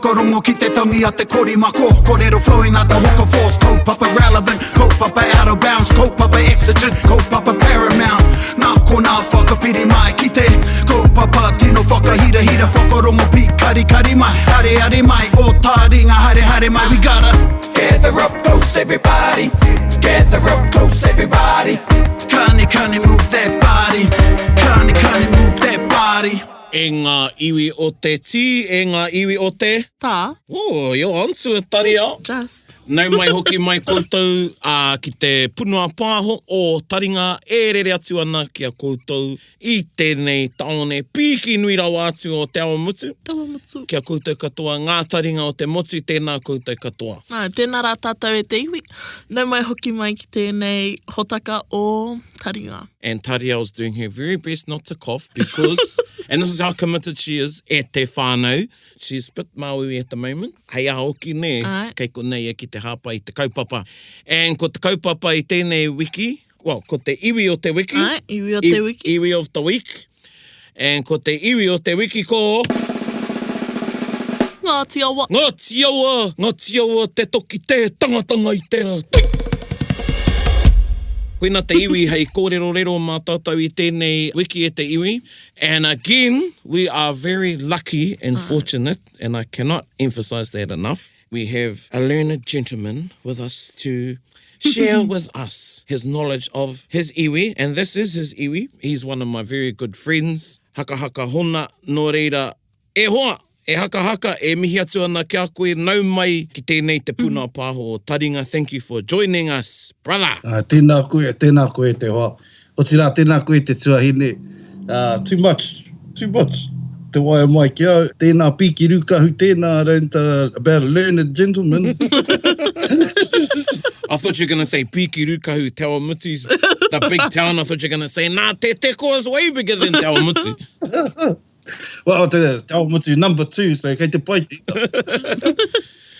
whakarongo ki te tangi a te korimako. Kōrero flowing out the hook of force. Kaupapa relevant, kaupapa out of bounds, kaupapa exigent, kaupapa paramount. Nā kona whakapiri mai ki te kaupapa tino whakahira hira whakarongo pi kari mai. Areare mai, o Taringa hare mai. We gotta gather up close everybody. Gather up close everybody. Kani move that body. Kani move that body. E ngā iwi o te tī, e ngā iwi o te... Tā. Oh, you're onto it, Taringa. Just. Nau mai hoki mai koutou ki te punua pāho o Taringa, e rere atu ana ki a koutou i tēnei taone piki nui rawa atu o te awa mutu. Te awa mutu. Ki a koutou katoa ngā Taringa o te motu, tēnā koutou katoa. Tēnā rā tātou e te iwi. Nau mai hoki mai ki tēnei hōtaka o Taringa. And Taringa was doing her very best not to cough because, and this is how committed she is, e te whānau. She's a bit Maui at the moment. Hei a hoki ne, kei ko nei e ki te hapa i te kaupapa. And ko te kaupapa i tēnei wiki, well, ko te iwi o te wiki. Iwi o te wiki. Iwi of the week. And ko te iwi o te wiki ko... Ngāti Awa. Ngāti Awa. Ngāti Awa te toki te tangatanga i tērā. Koina te iwi hei kōrero mā tātou i tēnei wiki e te iwi. And again, we are very lucky and fortunate, and I cannot emphasize that enough. We have a learned gentleman with us to share with us his knowledge of his iwi, and this is his iwi. He's one of my very good friends, Hakahaka Hona, nō reira, e hoa, e hakahaka, e mihi atu ana ki a koe, nau mai ki tēnei te puna pāho o Taringa. Thank you for joining us, brother. Tēnā koe te hoa. O tira, tēnā koe te tuahine. Too much. Te waia mai ki au. Tēnā piki rukahu, tēnā raunta about a learned gentleman. I thought you were going to say Piki Rukahu, Te Awa Mutu's the big town. I thought you were going to say, nah, Te Teko is way bigger than Te Awa Mutu. Well, Te Awa Mutu number 2, so kei te paiti.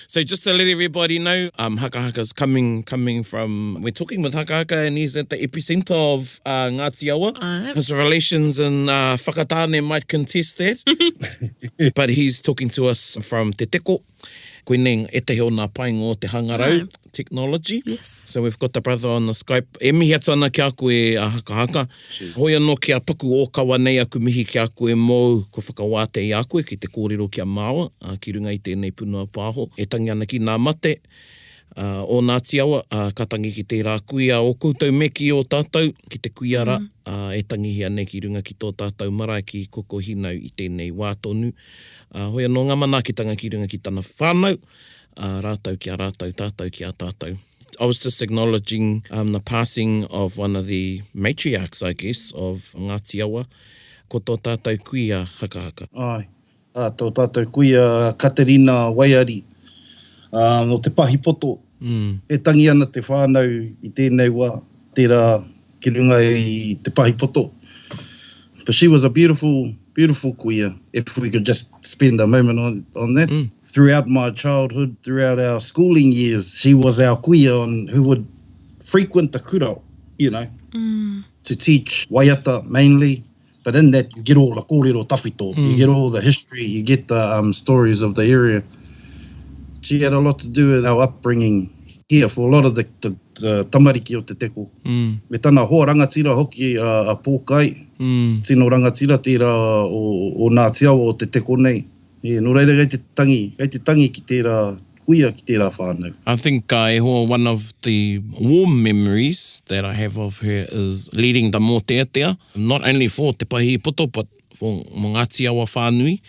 So just to let everybody know, Hakahaka's coming from... We're talking with Hakahaka and he's at the epicenter of Ngāti Awa. His relations in Whakatāne might contest that. But he's talking to us from Te Teko. Koenei e te heo nā paingo te hangarau technology. Yes. So we've got the brother on the Skype. E mihi atu ana ki a koe a Hakahaka. Hoi anō ki a paku o kawa nei aku mihi ki a koe mō ko whakawāte i a koe ki te kōrero ki a māua. Ki runga i tēnei punua pāho. E tangi ana ki nā mate. O Ngāti Awa, ka tangi ki tērā kuia o koutou meki o tātou, ki te kuiara, e tangi hi ane ki runga ki tō tātou marae ki koko hinau i tēnei wā tonu. Hoi anō ngā mana ki tanga ki runga ki tāna whānau, rātau ki a rātau, tātou ki a tātou. I was just acknowledging the passing of one of the matriarchs, I guess, of Ngāti Awa, ko tō tātou kuia Hakahaka. Ai, tō tātou kuia Katerina Waiari. No te pahi poto. E tangi ana te whānau i tēnei wā, tērā ki runga i te pahi poto. But she was a beautiful kuia, if we could just spend a moment on that. Throughout my childhood, throughout our schooling years, she was our kuia who would frequent the kura, to teach Waiata mainly. But in that, you get all the kōrero tawhito, you get all the history, you get the stories of the area. She had a lot to do with our upbringing here for a lot of the tamariki o te teko. Me tana hoa rangatira hoki a pōkai. Tino rangatira tērā o Ngāti Awa o te teko nei. No reira kei te tangi ki tērā kuia ki tērā whānau. I think one of the warm memories that I have of her is leading the mōteatea, not only for te pahi poto, but for Ngāti Awa whānui.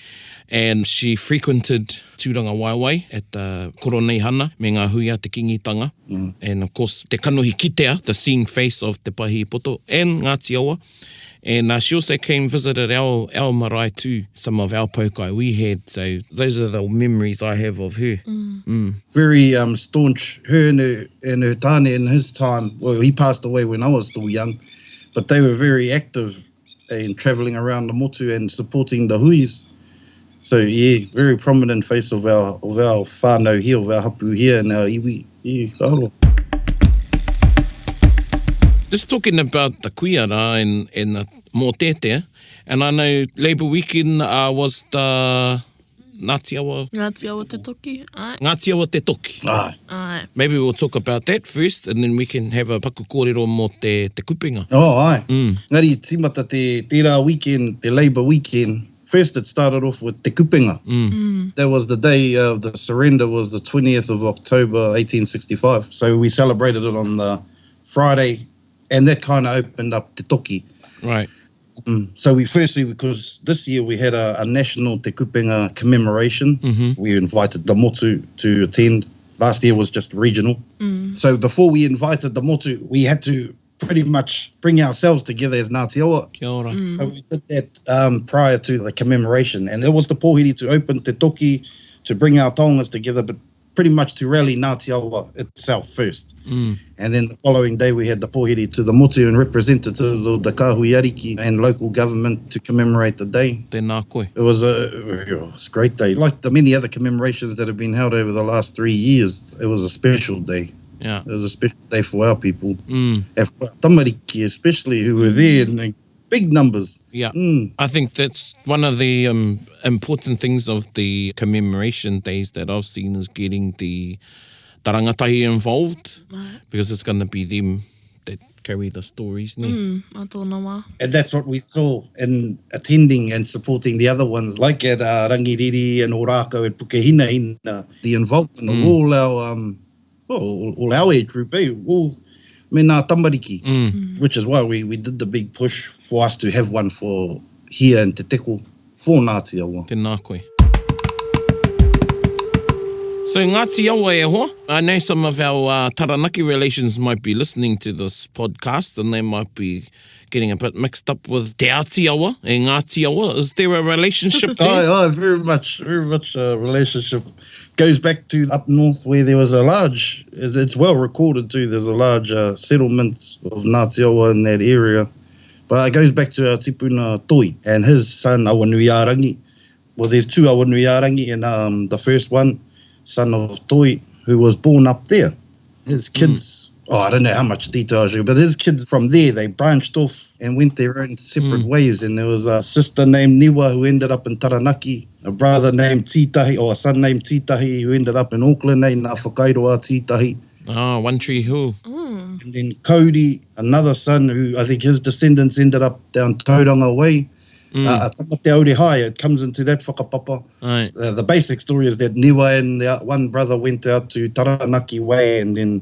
And she frequented Tūranga Waiwai at the Koronei Hana, me ngā huia te kingitanga. And of course, te kanohi kitea, the seeing face of te pahi poto, and Ngāti Awa. And she also came visited our marae too, some of our paukai we had. So those are the memories I have of her. Very staunch, her and her tāne in his time. Well, he passed away when I was still young, but they were very active in travelling around the motu and supporting the huis. So yeah, very prominent face of our whānau here, of our hapu here and our iwi. Yeah, karo. Just talking about the kuiara and the mōtete, and I know Labour Weekend was the Ngāti Awa? Ngāti Awa te toki, ai. Ngāti Awa te toki. Ai. Ai. Maybe we'll talk about that first, and then we can have a paku kōrero mō te kupenga. Oh, ai. Ngari, tīmata tērā weekend, te Labour weekend, first it started off with te kupenga. That was the day of the surrender, was the 20th of October, 1865. So we celebrated it on the Friday, and that kind of opened up te toki. Right. So we firstly, because this year we had a national te kupenga commemoration, we invited the motu to attend. Last year was just regional. So before we invited the motu, we had to pretty much bring ourselves together as Ngāti Awa. Kia ora. So we did that prior to the commemoration. And there was the pōhiri to open te toki, to bring our taongas together, but pretty much to rally Ngāti Awa itself first. And then the following day we had the pōhiri to the motu and representatives of the kāhui ariki and local government to commemorate the day. Tēnā koe. It was a great day. Like the many other commemorations that have been held over the last 3 years, it was a special day. Yeah. It was a special day for our people. And for our tamariki especially, who were there in big numbers. Yeah. I think that's one of the important things of the commemoration days that I've seen is getting the tarangatahi involved, because it's going to be them that carry the stories. A tōna wā. And that's what we saw in attending and supporting the other ones, like at Rangiriri and Orako and Pukehina, the involvement of all our age group, all me nā tamariki, which is why we did the big push for us to have one for here in Te Teko for Ngāti Awa. Tēnā koe. So Ngāti Awa e hoa. I know some of our Taranaki relations might be listening to this podcast and they might be getting a bit mixed up with Te Āti Awa and Ngāti Awa. Is there a relationship there? Aye, very much a relationship. Goes back to up north where there was a large, it's well recorded too, there's a large settlement of Ngāti Awa in that area. But it goes back to our tipuna Toi and his son Awanuiarangi. Well, there's two Awanuiarangi, and the first one, son of Toi, who was born up there. His kids, I don't know how much detail I should, but his kids from there, they branched off and went their own separate ways. And there was a sister named Niwa who ended up in Taranaki, a brother named Tītahi, or a son named Tītahi who ended up in Auckland, Ngā Whakairoa Tītahi. One Tree Hill. And then Cody, another son who I think his descendants ended up down Tauranga way. Tamate Aure Hai, it comes into that whakapapa. Right. The basic story is that Niwa and one brother went out to Taranaki way, and then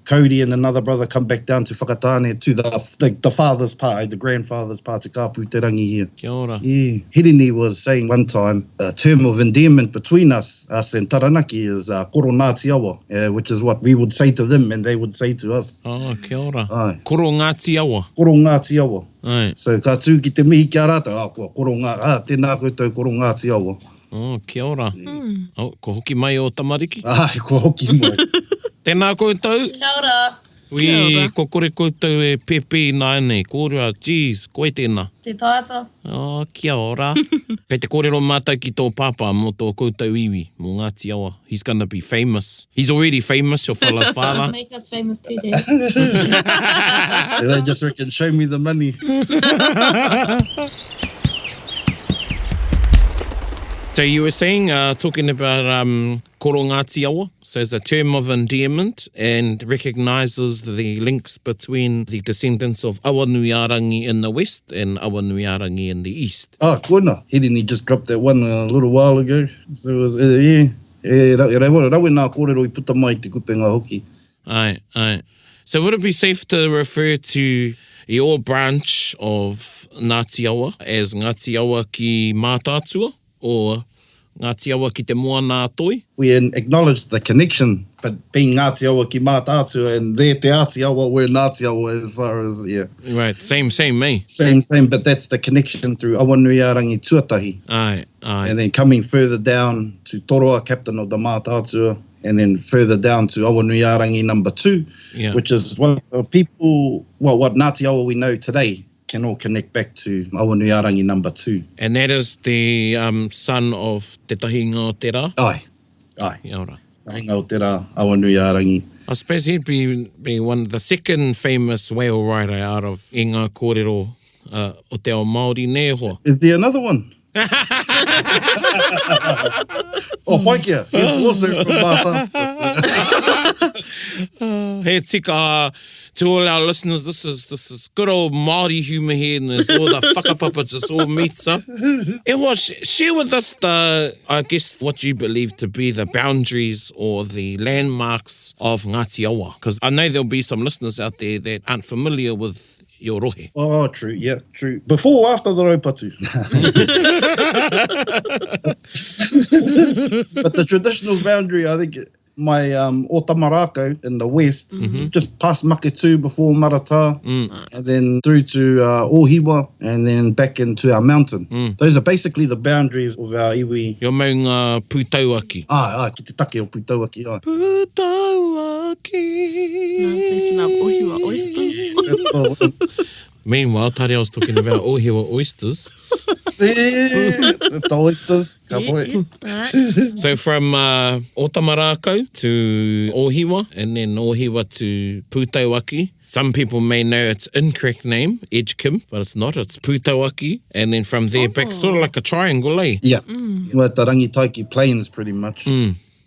Cody and another brother come back down to Whakatane, to the father's part, the grandfather's part, to Kāpu Te Rangi here. Kia ora. Yeah. Hirini was saying one time, a term of endearment between us and Taranaki is Koro Ngāti Awa, which is what we would say to them and they would say to us. Oh, kia ora. Aye. Koro Ngāti Awa. Koro Ngāti Awa. Aye. So ka tū ki te mihi kia rāta, tēnā koutou Koro Ngāti Awa. Oh, kia ora. Oh, ko hoki mai o tamariki. Ai, ko hoki mai. Tēnā koutou. Kia ora. Ui, ko kore koutou e pepe nā nei. Kōrua, geez, koe tēnā. Te tāta. Oh, kia ora. Kei te kōrero mātou ki tō pāpā mō tō koutou iwi, mō Ngāti Awa. He's going to be famous. He's already famous, your fella whāra. Make us famous too, Dad. They just reckon, show me the money. So you were saying, talking about Koro Ngāti Awa, so it's a term of endearment and recognises the links between the descendants of Awanuiarangi in the west and Awanuiarangi in the east. Kona. Hirini just dropped that one a little while ago. So it was, rawe nā kōrero I puta mai te kupenga hoki. Aye. So would it be safe to refer to your branch of Ngāti Awa as Ngāti Awa ki mātātua? Or Ngāti Awa ki te moana toi? We acknowledge the connection, but being Ngāti Awa ki mātātua and there te Āti Awa, we're Ngāti Awa as far as, yeah. Right, same, eh? Same, but that's the connection through Awanuiarangi tuatahi. Aye. And then coming further down to Toroa, captain of the mātātua, and then further down to Awanuiarangi number 2, which is what people, what Ngāti Awa we know today, can all connect back to Awanuiarangi number 2. And that is the son of Te Taringa o te rā? Aye. Kia ora. Taringa o te rā, Awanuiarangi. I suppose he'd be one of the second famous whale rider out of i ngā kōrero o te ao Māori ne hoa. Is there another one? Oh, Paikia, he's also from Waiata. He tika to all our listeners, this is good old Māori humour here, and it's all the whakapapa just all meets up. Share with us I guess, what you believe to be the boundaries or the landmarks of Ngāti Awa, because I know there'll be some listeners out there that aren't familiar with your rohe. Oh, true, yeah, true. Before or after the raupatu? But the traditional boundary, I think, my Otamarako in the west, just past Maketu before Marata, and then through to Ohiwa, and then back into our mountain. Those are basically the boundaries of our iwi. Yo maunga pūtauaki. Ki te take o Pūtauaki. Pūtauaki. Thinking of Ohiwa oysters. That's the one. Meanwhile, Tari, I was talking about Ohiwa oysters. The oysters. Ka poe. So from Otamarako to Ohiwa, and then Ohiwa to Pūtauaki. Some people may know its incorrect name, Edgekim, but it's not. It's Pūtauaki. And then from there back, sort of like a triangle, eh? Yeah. Well, the Rangitaiki Plains, pretty much.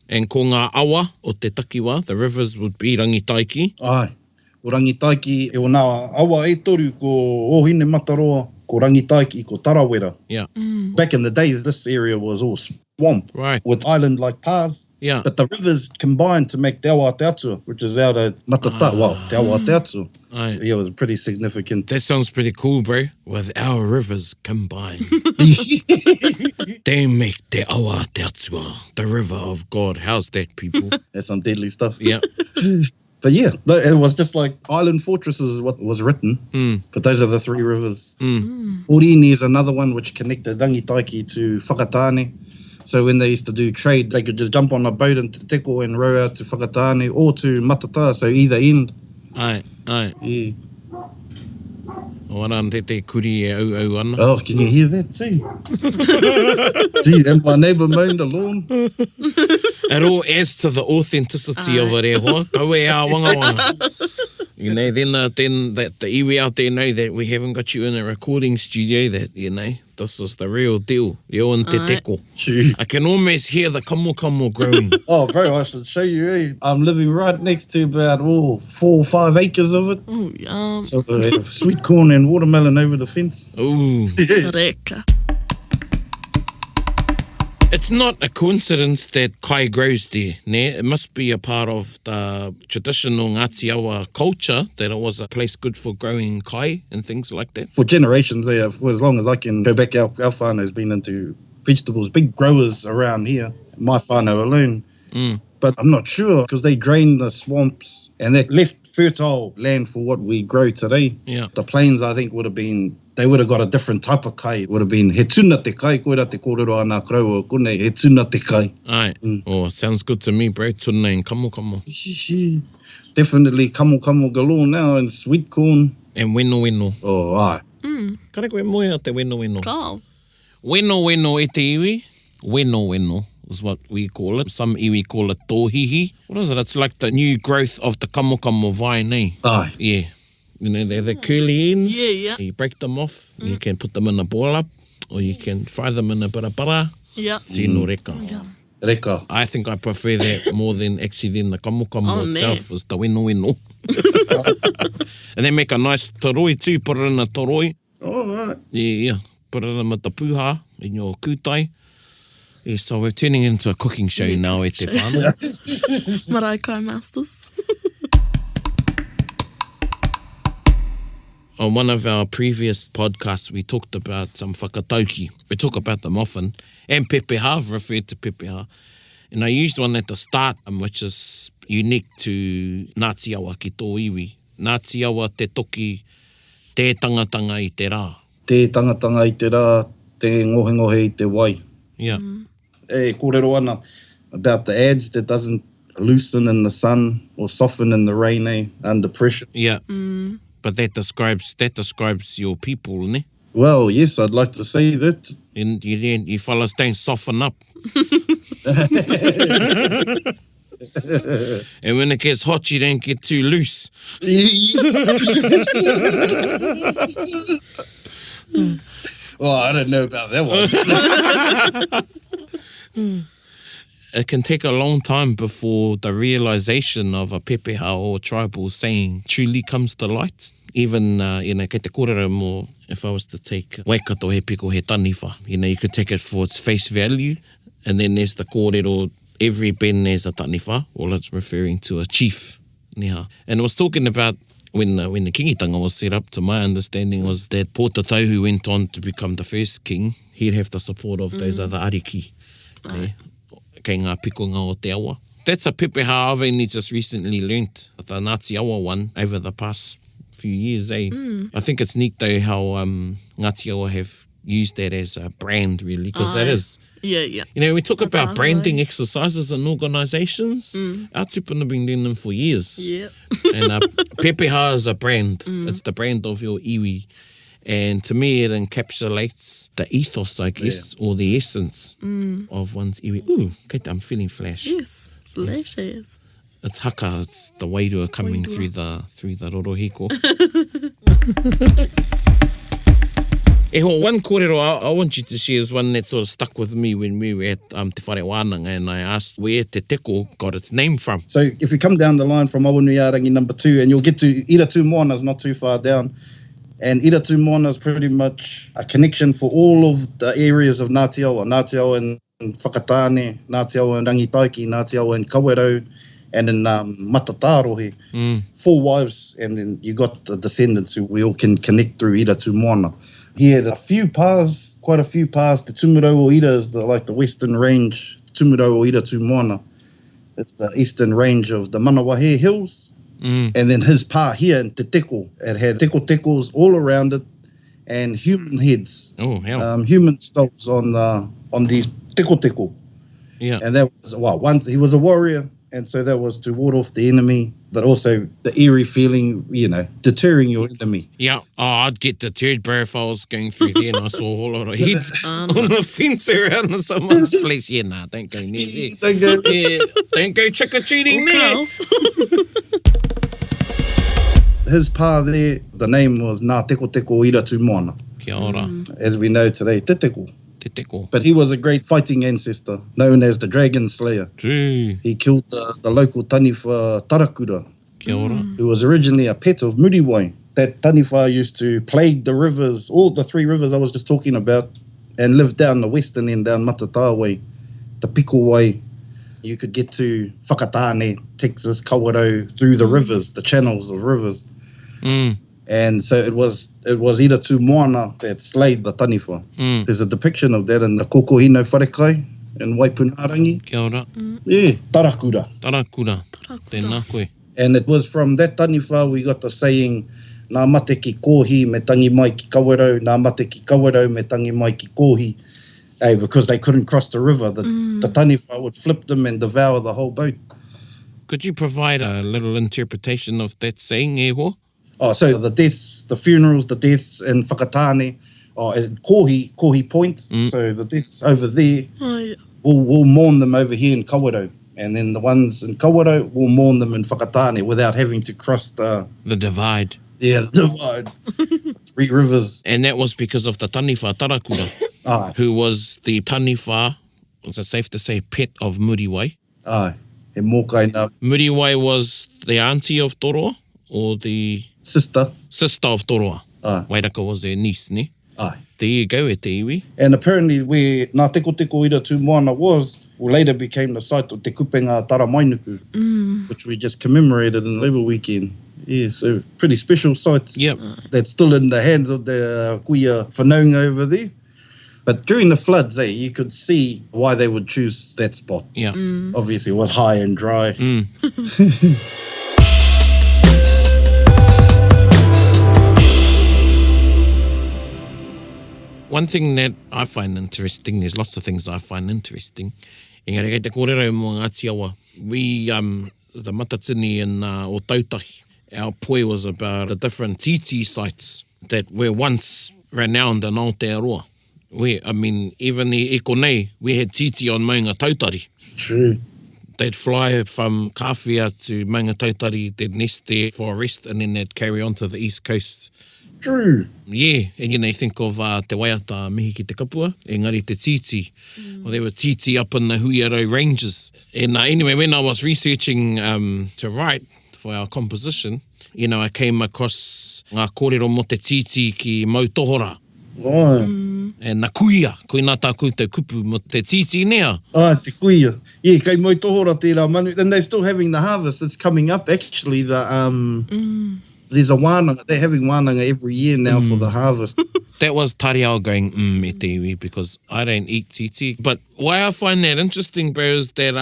And ko ngā awa o te takiwa, the rivers would be Rangitaiki. Ai. Ko Rangitaiki, e o nā awa e toru ko Ohine Mataroa, ko Rangitaiki, ko Tarawera. Yeah. Back in the days, this area was all swamp. Right. With island-like paths. Yeah. But the rivers combined to make Te Awa Te Atua, which is out at Matata. Te Awa Te Atua. Aye. Yeah, it was pretty significant. That sounds pretty cool, bro. With our rivers combined. They make Te Awa Te Atua, the river of God. How's that, people? That's some deadly stuff. Yeah. But yeah, it was just like island fortresses is what was written. But those are the three rivers. Orini is another one which connected Rangitaiki to Whakatane. So when they used to do trade, they could just jump on a boat into Te Teko and row out to Whakatane or to Matata, so either end. Aye. Yeah. O aran te kuri e au ana. Oh, can you hear that too? Gee, and my neighbour mowing the lawn. It all adds to the authenticity of it, e hoa. Kau e a wanga. You know, then that the iwi out there know that we haven't got you in a recording studio, that, you know, this is the real deal. Yo and te teko. True. I can almost hear the kamo growing. Oh, bro, I should show you. Eh? I'm living right next to about 4 or 5 acres of it. Oh, yum. So sweet corn and watermelon over the fence. Ooh. Reka. It's not a coincidence that kai grows there, ne? It must be a part of the traditional Ngāti Awa culture that it was a place good for growing kai and things like that. For generations, for as long as I can go back, our whānau's been into vegetables, big growers around here, my whānau alone. But I'm not sure because they drained the swamps and they left fertile land for what we grow today. Yeah. The plains, I think, they would have got a different type of kai. It would have been he tuna te kai, koera te kōrero ana krau o kone, he tuna te kai. Aye. Oh, it sounds good to me, bro. Tuna and kamo. Definitely kamo galore now and sweet corn. And weno. Oh, aye. Kare koe moe a te weno. Ka. Weno e te iwi. Weno is what we call it. Some iwi call it tōhihi. What is it? It's like the new growth of the kamo vine, eh? Aye. Yeah. You know, they're the curly ends. Yeah. You break them off. You can put them in a boil up, or you can fry them in a para. Yeah. Tino reka. Reka. I think I prefer that more than the kamo itself, is the weno. And they make a nice toroi too, put it in a toroi. Oh, right. Yeah. Put it in with the puha in your kūtai. Yeah, so we're turning into a cooking show now, e te whānau. Marae kai masters. On one of our previous podcasts, we talked about some whakatauki. We talk about them often. And pepeha, I've referred to pepeha. And I used one at the start, which is unique to Ngāti Awa ki tō iwi. Ngāti Awa te toki, te tangatanga i te rā. Te tangatanga i te rā, te ngohe i te wai. Yeah. Kōrero ana about the adze that doesn't loosen in the sun or soften in the rain, under pressure. Yeah. But that describes your people, ne? Well, yes, I'd like to say that. And you fellas don't soften up. And when it gets hot, you don't get too loose. Well, I don't know about that one. It can take a long time before the realisation of a pepeha or tribal saying truly comes to light. Even, kei te kōrero mō, if I was to take waikato he piko he taniwha, you could take it for its face value, and then there's the kōrero, every ben there's a taniwha, well, it's referring to a chief. Niha. And it was talking about when the kingitanga was set up, to my understanding, was that Pōtatau, who went on to become the first king, he'd have the support of those other ariki. Kei ngā pikonga o te awa. That's a pepeha I've only just recently learnt, the Ngāti Awa one, over the past few years, I think it's neat though how Ngāti Awa have used that as a brand, really, because that is... Yeah. We talk about branding exercises and organisations. Our tupuna have been doing them for years. Yep. And pepeha is a brand. It's the brand of your iwi. And to me, it encapsulates the ethos, I guess, or the essence of one's iwi. Ooh, kate, I'm feeling flash. Yes, flash is. It's haka, it's the wairua coming through the rorohiko. One kōrero I want you to share is one that sort of stuck with me when we were at Te Whare Wānanga, and I asked where Te Teko got its name from. So if you come down the line from Awanuiarangi number 2, and you'll get to Iratu Moana's not too far down, and Iratu Moana is pretty much a connection for all of the areas of Ngāti Awa and Whakatāne, Ngāti Awa and Rangitaiki, Ngāti Awa and Kawerau, and in Matatārohe. 4 wives, and then you got the descendants who we all can connect through Iratu Moana. He had quite a few pas. The Tumurau o Ira is the western range, Tumurau o Iratu Moana. It's the eastern range of the Manawahe Hills. And then his pa here in Te Teko, it had teko-tekos all around it, and human heads. Oh, hell. Human skulls on these teko-teko. Yeah. And that was, he was a warrior, and so that was to ward off the enemy, but also the eerie feeling, deterring your enemy. Yeah. Oh, I'd get deterred, bro, if I was going through there and I saw a whole lot of heads on the fence around someone's place. Yeah, nah, don't go near there. Don't go trick-or-treating there. His pa there, the name was Ngā Teko Teko Iratu Moana. Kia ora. As we know today, Te Teko. Te Teko. But he was a great fighting ancestor, known as the Dragon Slayer. True. He killed the local taniwha Tarakura, Kia ora. who was originally a pet of Muriwai. That taniwha used to plague the rivers, all the 3 rivers I was just talking about, and lived down the western end, down Matatāne way, the Piko way. You could get to Whakatāne, Texas, Kawerau, through the rivers, the channels of rivers. And so it was Iratu Moana that slayed the taniwha. There's a depiction of that in the Kokohino Wharekai in Waipunārangi. Kia ora. Yeah, Tarakura. Tarakura. Tēnā koe. And it was from that taniwha we got the saying, Nā mate ki kōhi me tangi mai ki kawerau, nā mate ki kawerau me tangi mai ki kōhi. Because they couldn't cross the river. The taniwha would flip them and devour the whole boat. Could you provide a little interpretation of that saying, Eho? Oh, so the deaths, the funerals, the deaths in Whakatāne, at Kohi Point. So the deaths over there, we'll mourn them over here in Kawerau. And then the ones in Kawerau, we'll mourn them in Whakatāne without having to cross the divide. Yeah, the divide. 3 rivers. And that was because of the taniwha Tarakura, who was the taniwha, was it safe to say, pet of Muriwai? Aye. He mōkai nā. Muriwai was the auntie of Toroa, or the... Sister of Toroa. Aye. Wairaka was their niece, ne? Aye. There you go, e te iwi. And apparently where Ngā Teko Teko Iratu Moana was, later became the site of Te Kupenga Taramainuku, which we just commemorated in Labour Weekend. Yeah, so pretty special sites. Yep. That's still in the hands of the kuia whanaunga over there. But during the floods, you could see why they would choose that spot. Yeah. Obviously, it was high and dry. One thing that I find interesting, there's lots of things I find interesting. Engari kei te kōrero mo Ngāti Awa. We, the matatini in o Tautahi, our poe was about the different titi sites that were once renowned in Aotearoa. Even i Konei, we had titi on Maunga Tautari. True. They'd fly from Kawhia to Maunga Tautari, they'd nest there for a rest, and then they'd carry on to the east coast True. Yeah, and you think of te Waiata mihi ki te kapua, engari te titi. Well, there were titi up in the Huiaro Ranges. And anyway, when I was researching to write for our composition, you know, I came across ngā kōrero mo te titi ki Mautohora. Oh. And na kuia, koina tā koutou kupu mo te titi nea. Te kuia. Yeah, kei Mautohora tērā manu. And they're still having the harvest. It's coming up, actually. There's a wānanga. They're having wānanga every year now for the harvest. That was Tari Awa going, e te iwi, because I don't eat titi. But why I find that interesting, bro, is that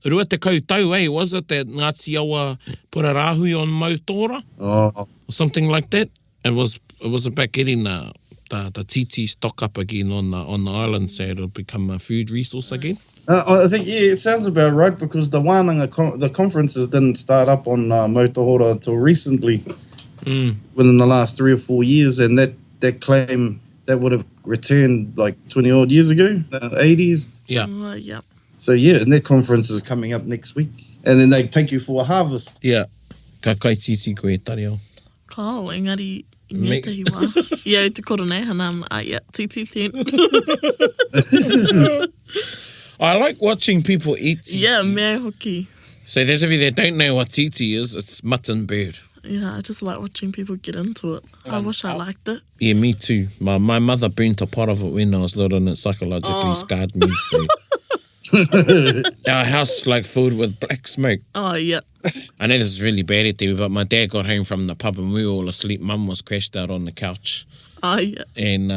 rua te koutou, was it that Ngāti Awa put a rāhui on Mautohora? Oh. Or something like that? It was about getting the titi stock up again on the island, so it'll become a food resource again. I think, yeah, it sounds about right, because the wānanga, the conferences didn't start up on Mautohora until recently, within the last 3 or 4 years, and that claim, that would have returned like 20 odd years ago, 80s. Yeah. Yeah. So yeah, and that conference is coming up next week, and then they take you for a harvest. Yeah. Ka kai titi koe, Tari Awa. Kao, engari, I ngētahi wā. Ia, te koro nei, hana, titi ten. I like watching people eat titi. Yeah, mea hoki. So those of you that don't know what titi is, it's mutton bird. Yeah, I just like watching people get into it. I wish I liked it. Yeah, me too. My mother burnt a pot of it when I was little, and it psychologically scarred me. So. Our house like filled with black smoke. Oh, yeah. I know this is really bad at you, but my dad got home from the pub and we were all asleep. Mum was crashed out on the couch. Oh, yeah. And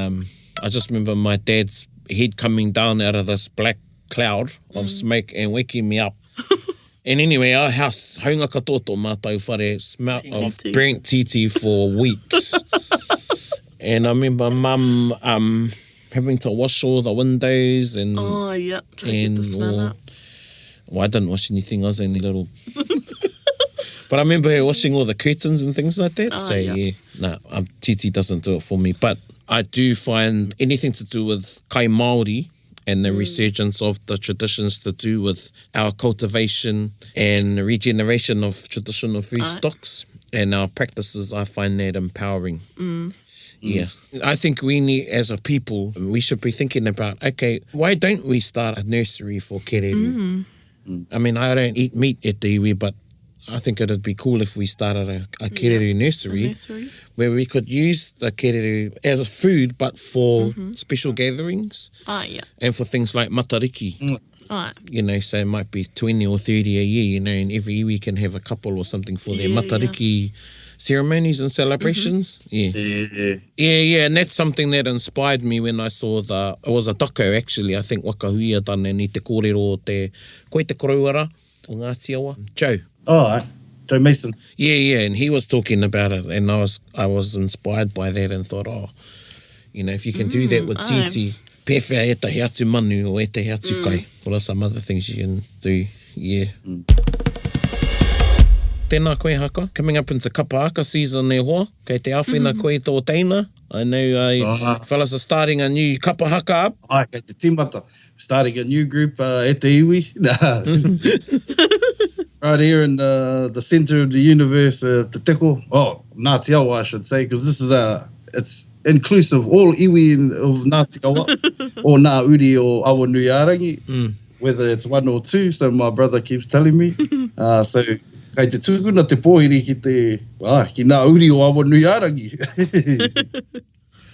I just remember my dad's head coming down out of this black cloud of smoke and waking me up. And anyway, our house, haunga katoto mātou whare, smelt of burnt titi for weeks. And I remember Mum having to wash all the windows and... Oh, yeah. Try to get the smell out. Well, I didn't wash anything. I was only little... But I remember her washing all the curtains and things like that. Oh, So, yeah. titi doesn't do it for me. But I do find anything to do with kai Māori and the resurgence of the traditions to do with our cultivation and regeneration of traditional food stocks and our practices, I find that empowering. Yeah. I think we need, as a people, we should be thinking about, okay, why don't we start a nursery for kereru? I mean, I don't eat meat at the iwi, but I think it'd be cool if we started a kereru nursery where we could use the kereru as a food, but for special gatherings and for things like matariki. You know, so it might be 20 or 30 a year, you know, and every iwi can have a couple or something for their matariki ceremonies and celebrations. Yeah, and that's something that inspired me when I saw it was a doco actually, I think Wakahuia done, and i te kōrero o te koe te korauara o Ngāti Awa, Joe. Oh, Joe Mason. Yeah, and he was talking about it, and I was inspired by that and thought, you know, if you can do that with titi, pewhia e tahi atu manu o e tahi atu kai. What are some other things you can do? Yeah. Tēnā koe haka. Coming up into Hakahaka season e hoa. Kei te awhina koe tō teina. I know fellas are starting a new Hakahaka up. Kei te timata. Starting a new group e te iwi. Right here in the centre of the universe, Te Teko. Ngāti Awa, I should say, because this is it's inclusive, all iwi of Ngāti Awa, or Ngā Uri or Awa Nui Arangi, whether it's one or two, so my brother keeps telling me. So, kei te tūkuna te pōhiri ki Ngā Uri o Awa Nui Arangi.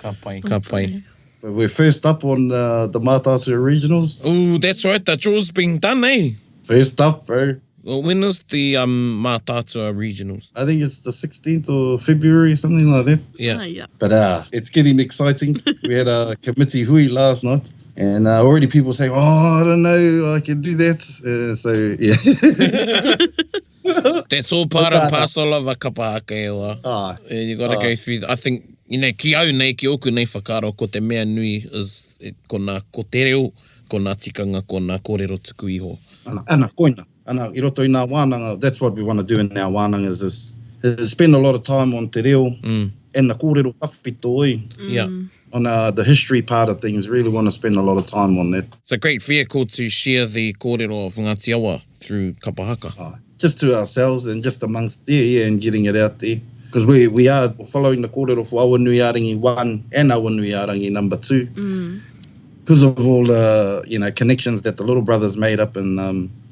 Ka pai. But we're first up on the Mātātua Regionals. Oh, that's right, the draw's being done, eh? First up, bro. Well, when is the Mātātua Regionals? I think it's the 16th of February, something like that. Yeah. But it's getting exciting. We had a committee hui last night, and already people saying, I don't know, I can do that. So, yeah. That's all part and parcel of a kapahaka e oa. You got to go through, I think, you know, ki au nei, ki oku nei whakaro, ko te mea nui is ko nā kōtereo, ko nā tikanga, ko nā kōrero tuku iho. Ana, koina. Ana, I roto I nā wānanga, that's what we want to do in our wānanga is spend a lot of time on te reo and the kōrero tawhito oi. On the history part of things, really want to spend a lot of time on that. It's a great vehicle to share the kōrero of Ngāti Awa through kapahaka. Just to ourselves and just amongst and getting it out there. because we are following the kōrero for Awa Nui Arangi 1 and Awa Nui Arangi number 2. Because of all the, connections that the little brothers made up in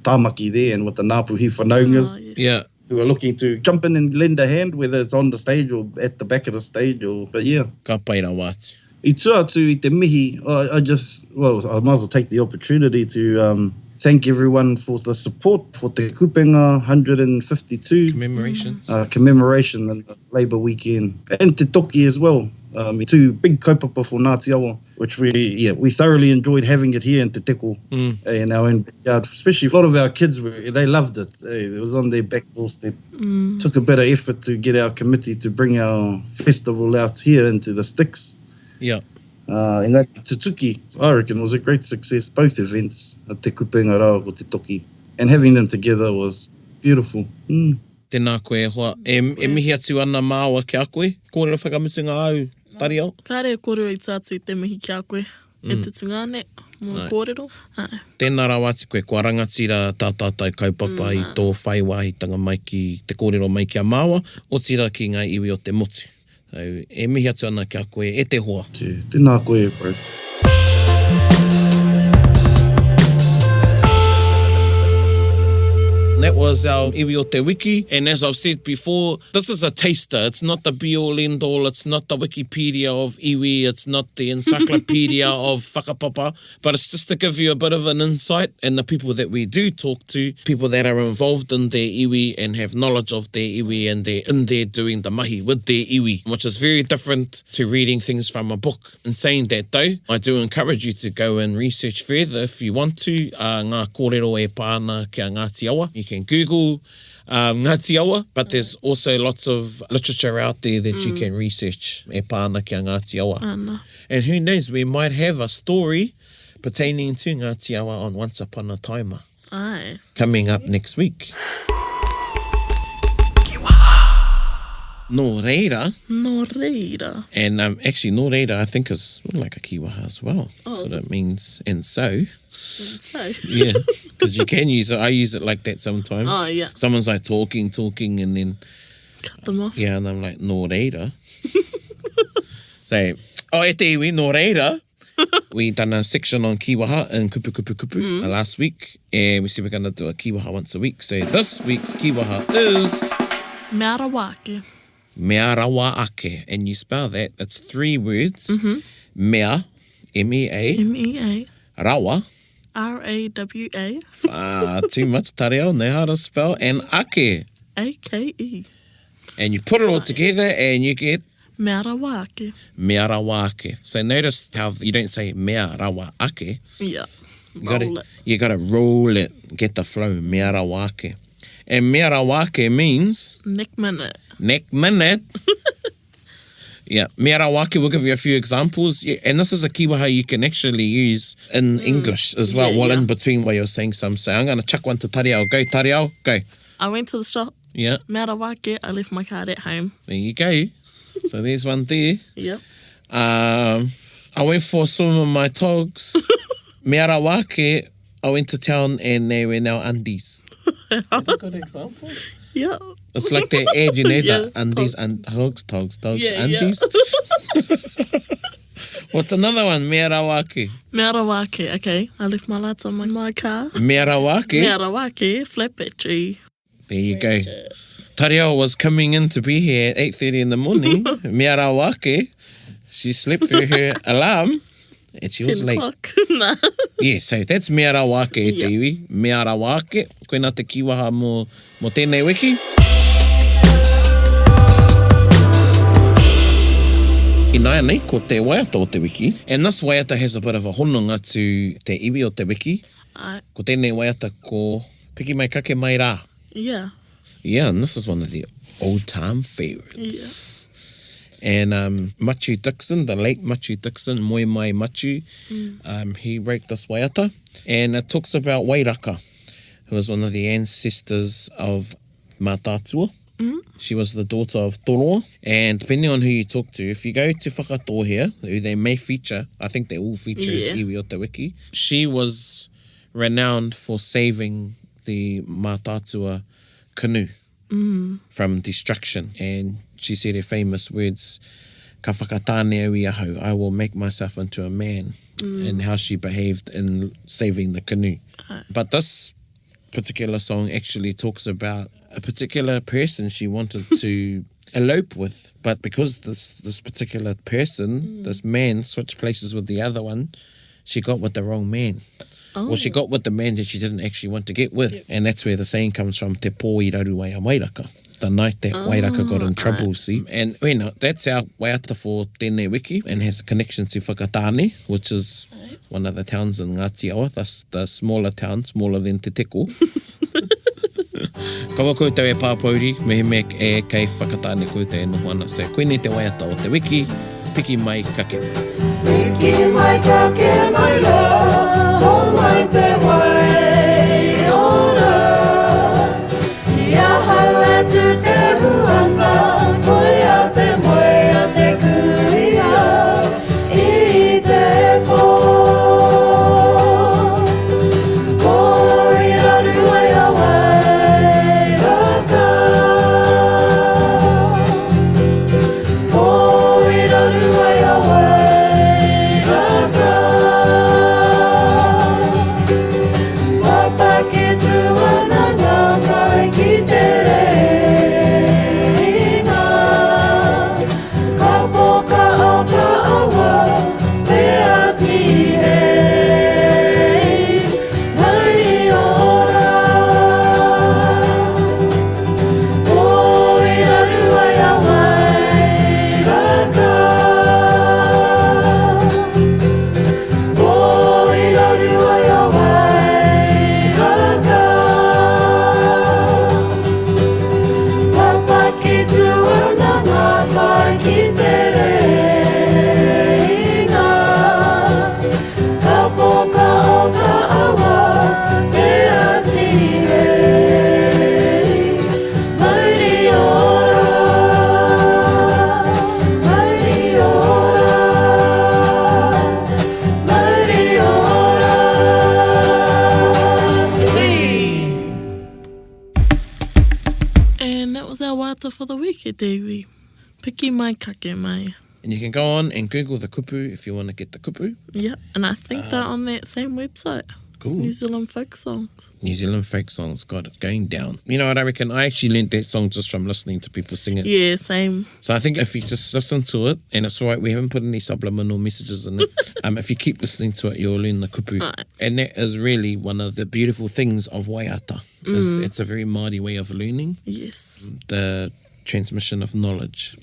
Tāmaki there and with the Ngāpuhi whanaungas. Yeah. Who are looking to jump in and lend a hand, whether it's on the stage or at the back of the stage. But yeah. Ka paira wātu. I tua atu I te mihi, I might as well take the opportunity to thank everyone for the support for te kupenga 152 commemoration and the Labour weekend, and te toki as well. 2 big kaupapa for Ngāti Awa, which we thoroughly enjoyed having it here in Te Teko in our own backyard. Especially a lot of our kids, they loved it. It was on their back doorstep. Took a bit of effort to get our committee to bring our festival out here into the sticks. Yeah. And that Te Tuki, I reckon, was a great success, both events, Te Kupenga Rao ko Te Toki. And having them together was beautiful. Tēnā koe hoa. E mihi atu ana māua ki a koe? Kōrero whakamutunga au, tari au? Kāre kōrero I tātu I te mihi ki a koe. E te tungane, mua kōrero. Tēnā rā wāti koe, kua rangatira tātātai kaupapa I tō whaiwahitanga mai ki te kōrero mai ki a māua, o tira ki ngā iwi o te motu. So, e mihi atu ana ki a koe, e te hoa. Tēnā koe, bro. That was our iwi o te wiki, and as I've said before, this is a taster. It's not the be-all, end-all. It's not the Wikipedia of iwi. It's not the encyclopedia of whakapapa, but it's just to give you a bit of an insight, and the people that we do talk to, people that are involved in their iwi and have knowledge of their iwi, and they're in there doing the mahi with their iwi, which is very different to reading things from a book. In saying that though, I do encourage you to go and research further if you want to. Ngā kōrero e pāna kia Ngāti Awa. You can Google Ngāti Awa, but there's also lots of literature out there that you can research e pāna kia Ngāti Awa. And who knows, we might have a story pertaining to Ngāti Awa on Once Upon a Timer. Aye. Coming up next week. Nō reira. And actually, nō reira, I think, is like a kiwaha as well. So that means, and so. Yeah, because you can use it. I use it like that sometimes. Oh, yeah. Someone's like talking, and then... Cut them off. Yeah, and I'm like, nō reira. So, e te iwi, nō reira. We done a section on kiwaha in kupu last week. And we said we're going to do a kiwaha once a week. So this week's kiwaha is... Mea rawake. Mea rawa ake. And you spell that, it's 3 words. Mea, M-E-A. M-E-A. Rawa. R-A-W-A. Too much tareo, know how to spell. And ake. A-K-E. And you put it all together and you get... Mea rawake. Mea rawa ake. So notice how you don't say mea rawa ake. Yeah. You gotta roll it. Get the flow. Mea rawa ake. And mea rawa ake means... Neck minute. Yeah, mea rawa ake, we'll give you a few examples. Yeah, and this is a kiwaha you can actually use in English as well, in between while you're saying some. So I'm going to chuck one to Tariao. Go, Tariao, go. I went to the shop. Yeah. Mea rawake, I left my card at home. There you go. So there's one there. Yep. I went for a swim with my togs. Mea rawake, I went to town and they were now undies. Is that a good example? Yeah. It's like the ad, the undies, togs, undies. What's another one? Mea rawake. Mea rawake, okay. I left my lights on my car. Mea rawake. Mea rawake, flat battery. There you go. Tariao was coming in to be here at 8:30 in the morning. Mea rawake. She slept through her alarm. And she was late. Nah. Yeah, so that's mea rawake e te iwi. Mea rawake. Koe nā te kiwaha mo tēnei wiki. Ināia nei, ko te Waiata o te wiki. And this Waiata has a bit of a hononga to te iwi o te wiki. Ko tēnei Waiata ko Piki Mai, Kake mai rā. Yeah. Yeah, and this is one of the old-time favourites. And Machu Dixon, the late Machu Dixon, Moi Mai Machu, he wrote this Waiata. And it talks about Wairaka, who was one of the ancestors of Mātātua. She was the daughter of Toroa. And depending on who you talk to, if you go to Whakatōhea, who they may feature, I think they all feature as iwi o te wiki, she was renowned for saving the Mātātua canoe from destruction. And she said her famous words, ka whakatāne au I ahau, I will make myself into a man, and how she behaved in saving the canoe. But this particular song actually talks about a particular person she wanted to elope with, but because this particular person, this man, switched places with the other one, she got with the wrong man. Well, she got with the man that she didn't actually want to get with. And that's where the saying comes from, te pō I raru ai a wairaka. The night that wairaka got in trouble, see. And that's our Waiata for tēnei wiki, and has a connection to Whakatāne, which is one of the towns in Ngāti Awa, the smaller town, smaller than Te Teko. Kawa koutou e pāpauri, mehe me e kei Whakatāne koutou e noho ana. So koe nei te Waiata o te wiki, Piki Mai, Kake. Piki Mai, Kake mai la, o mai te wai ora. Ia hau e tu te huana, koe a te moe a te kuia, I te pō. Ko I raru ai a wairaka. Ko I raru ai a wairaka. Papa ki tuana ngā mai ki te reinga. Ka poka o ka awa, te ati hei, mauri ora. Ko I raru ai a wairaka. Ko I raru ai a wairaka. Papa ki tuana ngā mai ki te reinga. Ka poka o ka awa, te ati hei, mauri ora. Mauri ora. Mauri ora. And that was our wāta for the week, e te iwi. Piki mai, kake mai. And you can go on and Google the kupu if you want to get the kupu. Yeah, and I think they're on that same website. Cool. New Zealand folk songs. New Zealand folk songs, got it going down. You know what I reckon? I actually learned that song just from listening to people sing it. Yeah, same. So I think if you just listen to it, and it's all right, we haven't put any subliminal messages in it. If you keep listening to it, you'll learn the kupu. Right. And that is really one of the beautiful things of Waiata. It's a very Māori way of learning, Yes. the transmission of knowledge.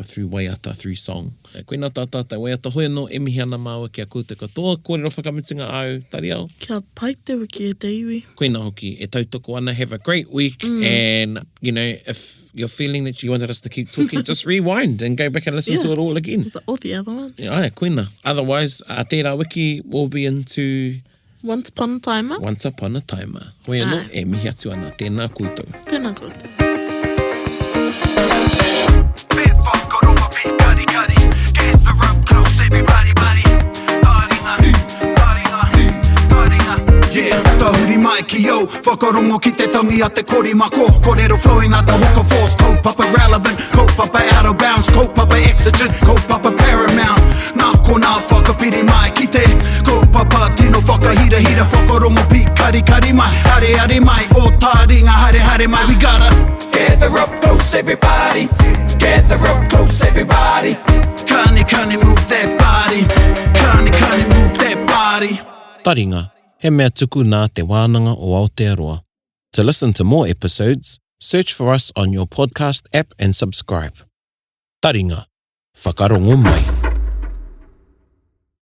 Through Waiata, through song. Koe nā tātata Waiata hoi anō e mihi ana māua kia koutou katoa, kōrero whakamitinga au, tari au. Kia pai te wiki e te iwi. Koe nā hoki, e tautoko ana, have a great week, and, if you're feeling that you wanted us to keep talking, just rewind and go back and listen to it all again. It's like all the other ones. Aia, koe nā. Otherwise, tērā wiki will be into Once upon a timer. Once Upon a Timer. Hoi anō, e mihi atu ana, tēnā koutou. Tēnā koutou. Bit whakaronga pikari kari. Gather up close everybody, buddy. Taringa, taringa, taringa. Yeah, tahuri mai ki o. Whakarongo ki te tangi a te kori mako. Kōrero flowing out the hooker force. Kaupapa relevant, kaupapa out of bounds. Kaupapa exigent, kaupapa paramount. Nā kona whakapiri mai ki te kaupapa tino whakahira hira. Whakarongo pikari kari mai. Areare mai, o taringa hare hare mai. We gotta gather up close everybody. Gather up close everybody. Kani move that body. Kani move that body. Taringa, he mea tuku nā te wānanga o Aotearoa. To listen to more episodes, search for us on your podcast app and subscribe. Taringa, whakarongo mai.